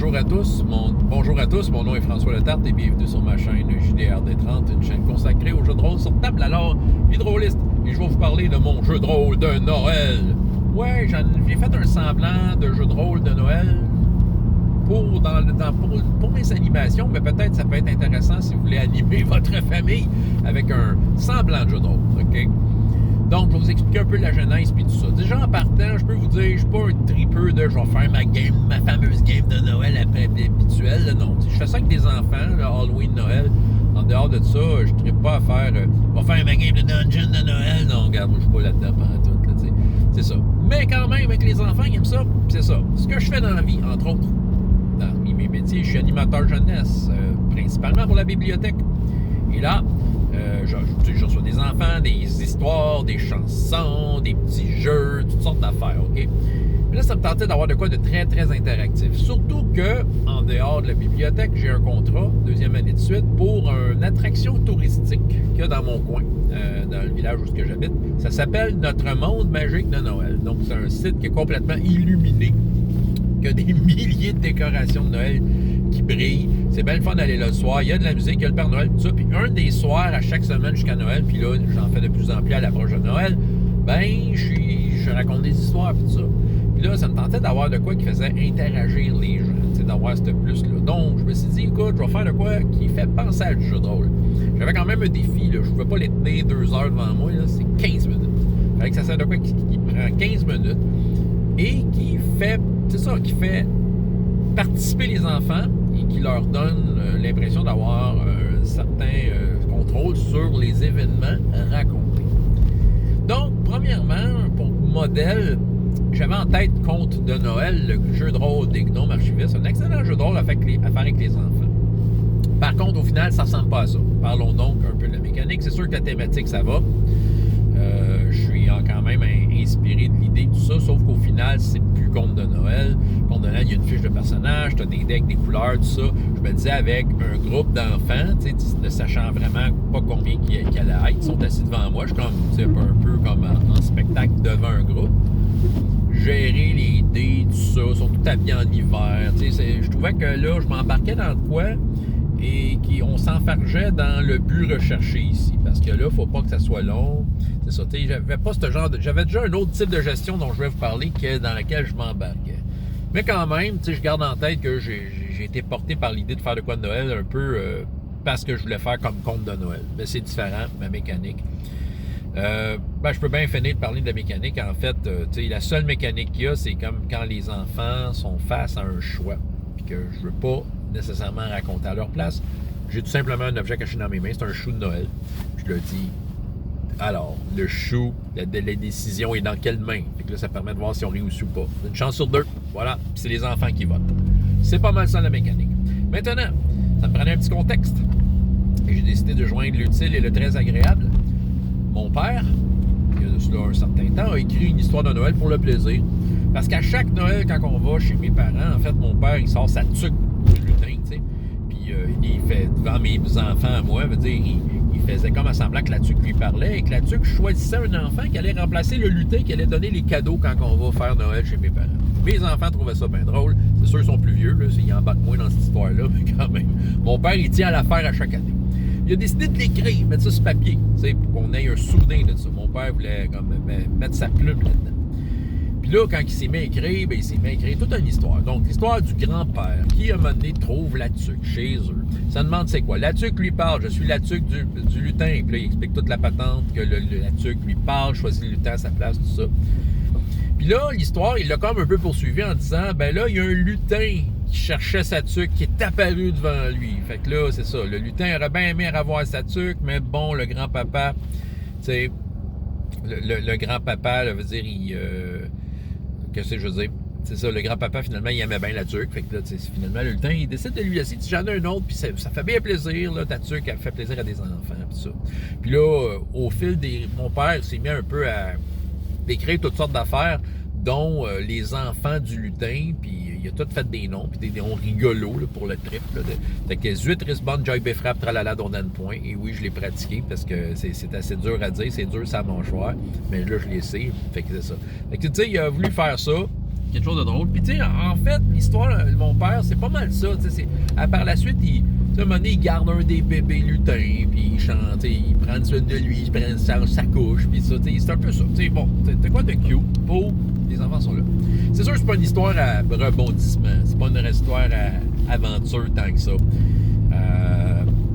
bonjour à tous. Mon nom est François Letarte et bienvenue sur ma chaîne JDRD30, une chaîne consacrée aux jeux de rôle sur table. Alors, hydroliste, et je vais vous parler de mon jeu de rôle de Noël. Ouais, j'ai fait un semblant de jeu de rôle de Noël pour mes animations, mais peut-être ça peut être intéressant si vous voulez animer votre famille avec un semblant de jeu de rôle, OK? Donc, je vais vous expliquer un peu la genèse et tout ça. Déjà, en partant, je peux vous dire, je suis pas un tripeux de je vais faire ma fameuse game de Noël après habituelle. Non, je fais ça avec des enfants, le Halloween, Noël. En dehors de ça, je ne tripe pas à faire je vais faire ma game de dungeon de Noël. Non, regarde, moi, je suis pas là-dedans pendant tout. Là, c'est ça. Mais quand même, avec les enfants, ils aiment ça. C'est ça. Ce que je fais dans la vie, entre autres, dans mes métiers, je suis animateur jeunesse, principalement pour la bibliothèque. Et là, je reçois des enfants, des histoires, des chansons, des petits jeux, toutes sortes d'affaires, OK? Mais là, ça me tentait d'avoir de quoi de très, très interactif. Surtout que, en dehors de la bibliothèque, j'ai un contrat, deuxième année de suite, pour une attraction touristique qu'il y a dans mon coin, dans le village où j'habite. Ça s'appelle Notre Monde Magique de Noël. Donc, c'est un site qui est complètement illuminé, qui a des milliers de décorations de Noël qui brillent. C'est bien le fun d'aller là le soir. Il y a de la musique, il y a le Père Noël, tout ça. Puis un des soirs à chaque semaine jusqu'à Noël, puis là, j'en fais de plus en plus à l'approche de Noël, ben, je raconte des histoires, puis tout ça. Puis là, ça me tentait d'avoir de quoi qui faisait interagir les gens, tu sais, d'avoir ce plus-là. Donc, je me suis dit, écoute, je vais faire de quoi qui fait penser à du jeu de rôle. J'avais quand même un défi, là. Je ne pouvais pas les tenir 2 heures devant moi, là. C'est 15 minutes. Fait que ça sert de quoi qui prend 15 minutes et qui fait, c'est ça, qui fait participer les enfants et qui leur donne l'impression d'avoir un certain contrôle sur les événements racontés. Donc, premièrement, pour modèle, j'avais en tête Conte de Noël, le jeu de rôle des gnomes archivistes, un excellent jeu de rôle à faire avec les enfants. Par contre, au final, ça ne ressemble pas à ça. Parlons donc un peu de la mécanique. C'est sûr que la thématique, ça va. Je suis quand même inspiré de l'idée, tout ça, sauf qu'au final, c'est plus Conte de Noël. Conte de Noël, il y a une fiche de personnage, tu as des decks, des couleurs, tout ça. Je me disais, avec un groupe d'enfants, ne sachant vraiment pas combien qu'il allait être, ils sont assis devant moi, je suis comme, un peu comme en spectacle devant un groupe. Gérer les dés, tout ça, sont tout habillés en hiver. Je trouvais que là, je m'embarquais dans le quoi et qu'on s'enfargeait dans le but recherché ici. Parce que là, il ne faut pas que ça soit long. C'est ça, j'avais pas ce genre de... J'avais déjà un autre type de gestion dont je vais vous parler dans laquelle je m'embarquais. Mais quand même, je garde en tête que j'ai été porté par l'idée de faire de quoi de Noël un peu parce que je voulais faire comme Conte de Noël. Mais c'est différent, ma mécanique. Je peux bien finir de parler de la mécanique. En fait, la seule mécanique qu'il y a, c'est comme quand les enfants sont face à un choix. Puis que je veux pas nécessairement raconter à leur place. J'ai tout simplement un objet caché dans mes mains. C'est un chou de Noël. Je le dis. Alors, le chou, la décision est dans quelle main? Fait que là, ça permet de voir si on réussit ou pas. Une chance sur 2. Voilà. Puis c'est les enfants qui votent. C'est pas mal ça la mécanique. Maintenant, ça me prenait un petit contexte. Et j'ai décidé de joindre l'utile et le très agréable. Mon père, il y a de cela un certain temps, a écrit une histoire de Noël pour le plaisir. Parce qu'à chaque Noël, quand on va chez mes parents, en fait, mon père, il sort sa tuque de lutin, tu sais. Puis il fait, devant mes enfants à moi, veut dire, il faisait comme à semblant que la tuque lui parlait et que la tuque choisissait un enfant qui allait remplacer le lutin qui allait donner les cadeaux quand on va faire Noël chez mes parents. Mes enfants trouvaient ça bien drôle. C'est sûr, ils sont plus vieux, là, ils embarquent moins dans cette histoire-là, mais quand même. Mon père, il tient à l'affaire à chaque année. Il a décidé de l'écrire, mettre ça sur papier, pour qu'on ait un souvenir de ça. Mon père voulait comme, mettre sa plume là-dedans. Puis là, quand il s'est mis à écrire, il s'est mis à écrire toute une histoire. Donc, l'histoire du grand-père qui, à un moment donné, trouve la tuque chez eux. Ça demande c'est quoi. La tuque lui parle, je suis la tuque du lutin. Puis là, il explique toute la patente, que la tuque lui parle, choisit le lutin à sa place, tout ça. Puis là, l'histoire, il l'a comme un peu poursuivi en disant, ben là, il y a un lutin qui cherchait sa tuque, qui est apparu devant lui. Fait que là, c'est ça. Le lutin aurait bien aimé avoir sa tuque, mais bon, le grand-papa, tu sais, le grand-papa, là, veut dire, qu'est-ce que je veux dire? C'est ça, le grand-papa, finalement, il aimait bien la tuque. Fait que là, finalement, le lutin, il décide de lui laisser. J'en ai un autre, puis ça fait bien plaisir, là, ta tuque, elle fait plaisir à des enfants, puis ça. Puis là, au fil mon père s'est mis un peu à décrire toutes sortes d'affaires, dont les enfants du lutin, puis il a tout fait des noms, puis des noms rigolos là, pour le trip. Fait que Zuit, Risbonne, Joy Befrap, Tralala, Donne Point. Et oui, je l'ai pratiqué parce que c'est assez dur à dire, c'est dur, ça mâchoire. Mais là, je l'ai essayé. Fait que c'est ça. Fait que tu sais, il a voulu faire ça. quelque chose de drôle. Puis, tu sais, en fait, l'histoire de mon père, c'est pas mal ça. Tu sais, par la suite, à un moment donné, il garde un des bébés lutins, puis il chante, il prend soin de lui, il prend sa couche, puis ça, c'est un peu ça. Tu sais, bon, t'as quoi de cute? Pour les enfants sont là. C'est sûr que c'est pas une histoire à rebondissement. C'est pas une histoire à aventure tant que ça.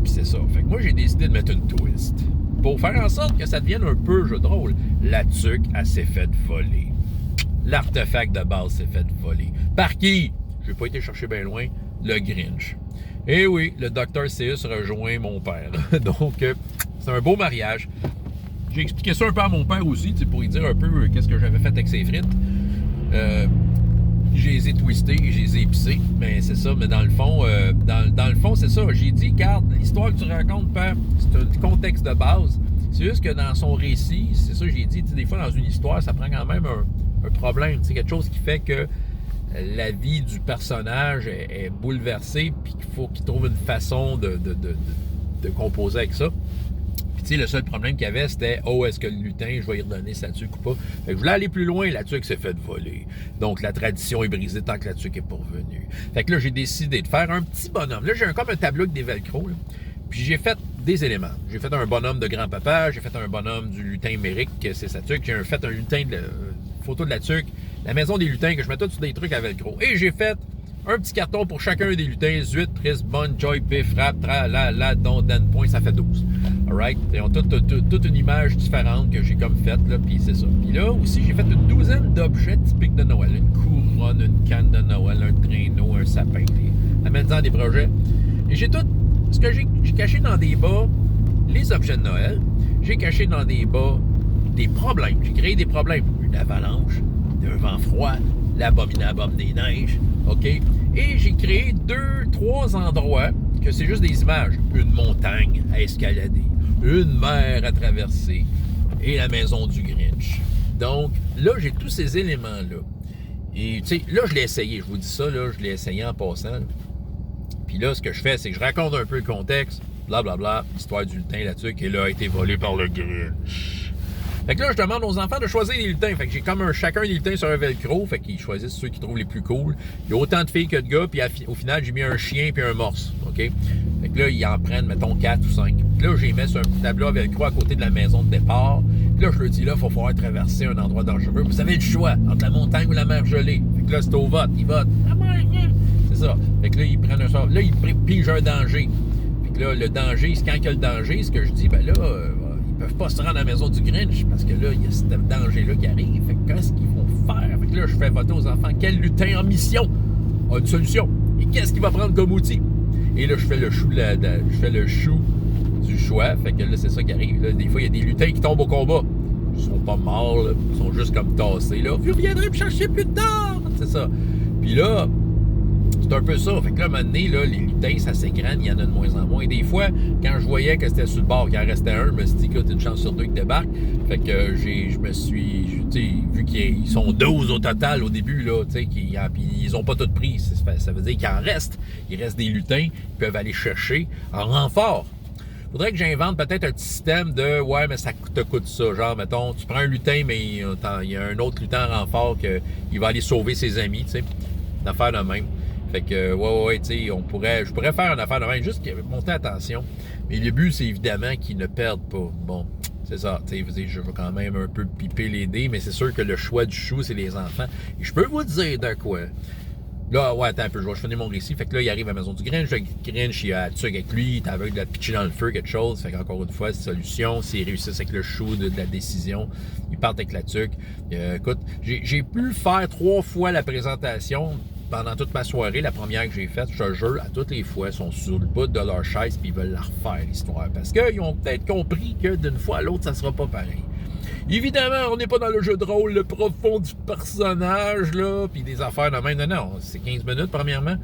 Puis c'est ça. Fait que moi, j'ai décidé de mettre une twist. Pour faire en sorte que ça devienne un peu jeu de rôle. La tuque, elle s'est faite voler. L'artefact de base s'est fait voler. Par qui? J'ai pas été chercher bien loin. Le Grinch. Et oui, le Dr. Seuss rejoint mon père. Donc, c'est un beau mariage. J'ai expliqué ça un peu à mon père aussi, pour lui dire un peu qu'est-ce que j'avais fait avec ses frites. Je les ai twistés, je les ai épicés, mais c'est ça. Mais dans le fond, c'est ça. J'ai dit, regarde, l'histoire que tu racontes, père, c'est un contexte de base. C'est juste que dans son récit, c'est ça, j'ai dit, des fois dans une histoire, ça prend quand même un problème. C'est quelque chose qui fait que la vie du personnage est bouleversée, puis qu'il faut qu'il trouve une façon de composer avec ça. Puis tu sais, le seul problème qu'il y avait, c'était « Oh, est-ce que le lutin, je vais y redonner sa tuque ou pas? » Fait que je voulais aller plus loin, la tuque s'est faite voler. Donc la tradition est brisée tant que la tuque est pas revenue. Fait que là, j'ai décidé de faire un petit bonhomme. Là, j'ai comme un tableau avec des velcro, là. Puis j'ai fait des éléments. J'ai fait un bonhomme de grand-papa, j'ai fait un bonhomme du lutin Méric, c'est sa tuque. J'ai fait un lutin photo de la tuque, la maison des lutins, que je mets tout sur des trucs à velcro. Et j'ai fait un petit carton pour chacun des lutins. Zuit, Triste, Bonne, Joy, Biff, Rap, Tra, La, Don, Dan, Point, ça fait 12. Alright? Ils ont toute une image différente que j'ai comme faite, là, puis c'est ça. Puis là, aussi, j'ai fait une douzaine d'objets typiques de Noël. Une couronne, une canne de Noël, un traîneau, un sapin. Amène-en des projets. Et j'ai tout ce que j'ai caché dans des bas, les objets de Noël. J'ai caché dans des bas des problèmes. J'ai créé des problèmes. Une avalanche, un vent froid, l'abominable des neiges, OK? Et j'ai créé 2-3 endroits que c'est juste des images. Une montagne à escalader, une mer à traverser et la maison du Grinch. Donc, là, j'ai tous ces éléments-là. Et, tu sais, là, je l'ai essayé. Je vous dis ça, là, je l'ai essayé en passant. Puis là, ce que je fais, c'est que je raconte un peu le contexte, blablabla, l'histoire du lutin là-dessus, qui là a été volé par le Grinch. Fait que là, je demande aux enfants de choisir les lutins. Fait que j'ai comme chacun des lutins sur un velcro. Fait qu'ils choisissent ceux qu'ils trouvent les plus cool. Il y a autant de filles que de gars. Puis au final, j'ai mis un chien puis un morse. OK? Fait que là, ils en prennent, mettons, 4 ou 5. Puis là, j'ai mis sur un petit tableau à velcro à côté de la maison de départ. Puis là, je leur dis, là, il va falloir traverser un endroit dangereux. Vous avez le choix entre la montagne ou la mer gelée. Fait que là, c'est au vote. Ils votent. C'est ça. Fait que là, ils prennent un sort. Là, ils pigent un danger. Fait que là, le danger, c'est quand il y a le danger, ce que je dis, ben là, ils peuvent pas se rendre à la maison du Grinch parce que là, il y a ce danger-là qui arrive. Fait que qu'est-ce qu'ils vont faire? Fait que là, je fais voter aux enfants quel lutin en mission a une solution. Et qu'est-ce qu'il va prendre comme outil? Et là, je fais le chou du choix. Fait que là, c'est ça qui arrive. Là, des fois, il y a des lutins qui tombent au combat. Ils sont pas morts, là. Ils sont juste comme tassés, là. Vous reviendrez me chercher plus tard! C'est ça. Puis là, c'est un peu ça. Fait que là, à un moment donné, là, les lutins, ça s'égrène, il y en a de moins en moins. Et des fois, quand je voyais que c'était sur le bord, qu'il en restait un, je me suis dit, écoute, une chance sur deux qui débarque. Fait que je me suis, tu sais, vu qu'ils sont 12 au total au début, là, tu sais, puis ils ont pas tout pris. Ça veut dire qu'il en reste. Il reste des lutins qui peuvent aller chercher en renfort. Faudrait que j'invente peut-être un petit système de « Ouais, mais ça te coûte ça. » Genre, mettons, tu prends un lutin, mais il y a un autre lutin en renfort qu'il va aller sauver ses amis, tu sais. Une affaire de même. Fait que, ouais, tu sais, je pourrais faire une affaire de même, juste monter attention. Mais le but, c'est évidemment qu'ils ne perdent pas. Bon, c'est ça, tu sais, je veux quand même un peu piper les dés, mais c'est sûr que le choix du chou, c'est les enfants. Et je peux vous dire de quoi. Là, ouais, attends un peu, je vais finir mon récit. Fait que là, il arrive à la maison du Grinch. Le Grinch, il a la tuque avec lui, il est aveugle de la pitcher dans le feu, quelque chose. Fait qu'encore une fois, c'est solution. S'ils réussissent avec le chou de la décision, ils partent avec la tuque. Écoute, j'ai pu faire 3 fois la présentation pendant toute ma soirée. La première que j'ai faite, je te jure, à toutes les fois, ils sont sur le bout de leur chaise puis ils veulent la refaire, l'histoire. Parce qu'ils ont peut-être compris que d'une fois à l'autre, ça sera pas pareil. Évidemment, on n'est pas dans le jeu de rôle, le profond du personnage, là, puis des affaires de même. Non, c'est 15 minutes, premièrement.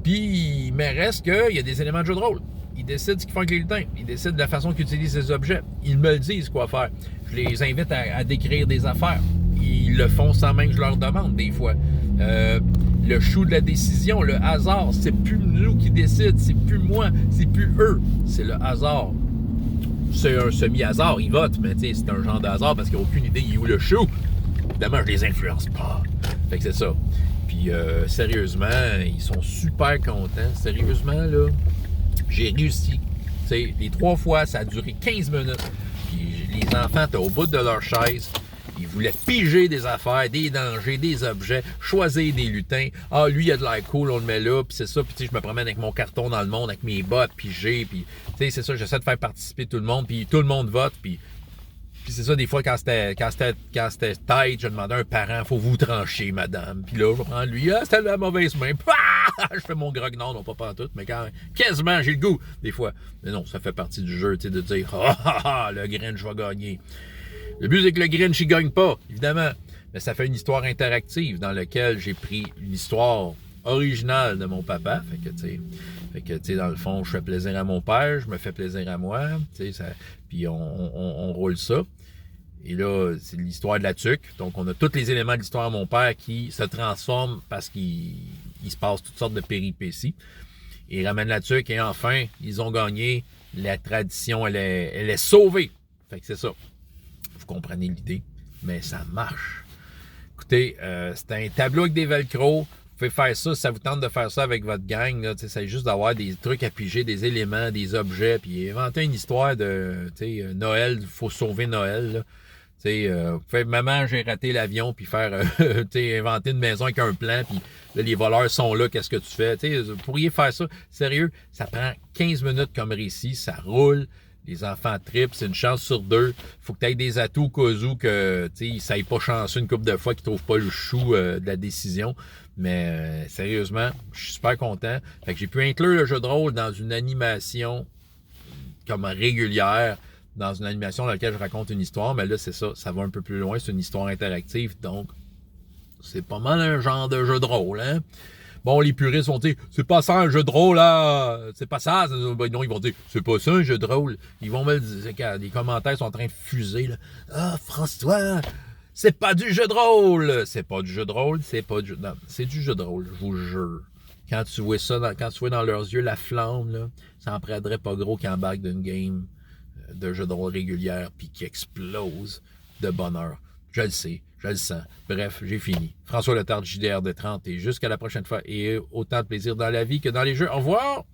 Puis, il me reste qu'il y a des éléments de jeu de rôle. Ils décident ce qu'ils font avec les lutins. Ils décident de la façon qu'ils utilisent ces objets. Ils me le disent quoi faire. Je les invite à décrire des affaires. Ils le font sans même que je leur demande, des fois. Le chou de la décision, le hasard, c'est plus nous qui décident, c'est plus moi, c'est plus eux, c'est le hasard. C'est un semi-hasard, ils votent, mais tu sais, c'est un genre de hasard parce qu'il n'y a aucune idée il est où le chou. évidemment, je les influence pas. Fait que c'est ça. Puis, sérieusement, ils sont super contents. Sérieusement, là, j'ai réussi. T'sais, les 3 fois, ça a duré 15 minutes. Puis, les enfants étaient au bout de leur chaise. Ils voulaient piger des affaires, des dangers, des objets, choisir des lutins. Ah, lui, il a de l'air cool, on le met là, puis c'est ça. Puis, je me promène avec mon carton dans le monde, avec mes bottes, piger. Puis, c'est ça, j'essaie de faire participer tout le monde. Puis, tout le monde vote. Puis c'est ça, des fois, quand c'était tête, je demandais à un parent, faut vous trancher, madame. Puis là, je vais prendre lui, c'était la mauvaise main. Je fais mon grognard, non pas pantoute, mais quand quasiment, j'ai le goût, des fois. Mais non, ça fait partie du jeu, tu sais, de dire, le Grinch va gagner. Le but, c'est que le Grinch, il gagne pas, évidemment. Mais ça fait une histoire interactive dans laquelle j'ai pris une histoire originale de mon papa. Fait que, tu sais, dans le fond, je fais plaisir à mon père, je me fais plaisir à moi, tu sais, puis on roule ça. Et là, c'est l'histoire de la tuque. Donc, on a tous les éléments de l'histoire de mon père qui se transforment parce qu'il se passe toutes sortes de péripéties. Ils ramènent la tuque et enfin, ils ont gagné. La tradition, elle est sauvée. Fait que c'est ça. Vous comprenez l'idée, mais ça marche. Écoutez, c'est un tableau avec des velcro. Vous pouvez faire ça, si ça vous tente de faire ça avec votre gang, là, c'est juste d'avoir des trucs à piger, des éléments, des objets, puis inventer une histoire de Noël, il faut sauver Noël. Là. Maman, j'ai raté l'avion, puis faire inventer une maison avec un plan, puis là, les voleurs sont là, qu'est-ce que tu fais? Vous pourriez faire ça. Sérieux, ça prend 15 minutes comme récit, ça roule. Les enfants trippent, c'est une chance sur 2. Faut que tu aies des atouts au cas où que ça n'aille pas chanceux une couple de fois qu'ils ne trouvent pas le chou de la décision. Mais sérieusement, je suis super content. Fait que j'ai pu inclure le jeu de rôle dans une animation comme régulière, dans une animation dans laquelle je raconte une histoire. Mais là, c'est ça, ça va un peu plus loin. C'est une histoire interactive. Donc, c'est pas mal un genre de jeu de rôle, hein? Bon, les puristes vont dire, c'est pas ça un jeu de rôle, là. C'est pas ça. Ben non, ils vont dire, c'est pas ça un jeu de rôle. Ils vont me le dire, quand les commentaires sont en train de fuser, là. Ah, François, c'est pas du jeu de rôle. C'est pas du jeu de rôle, c'est pas du... Non, c'est du jeu de rôle, je vous jure. Quand tu vois ça, quand tu vois dans leurs yeux la flamme, là, ça en prendrait pas gros qu'ils embarquent d'une game de jeu de rôle régulière puis qui explose de bonheur. Je le sais, je le sens. Bref, j'ai fini. François Letard, JDR de 30 et jusqu'à la prochaine fois. Et autant de plaisir dans la vie que dans les jeux. Au revoir!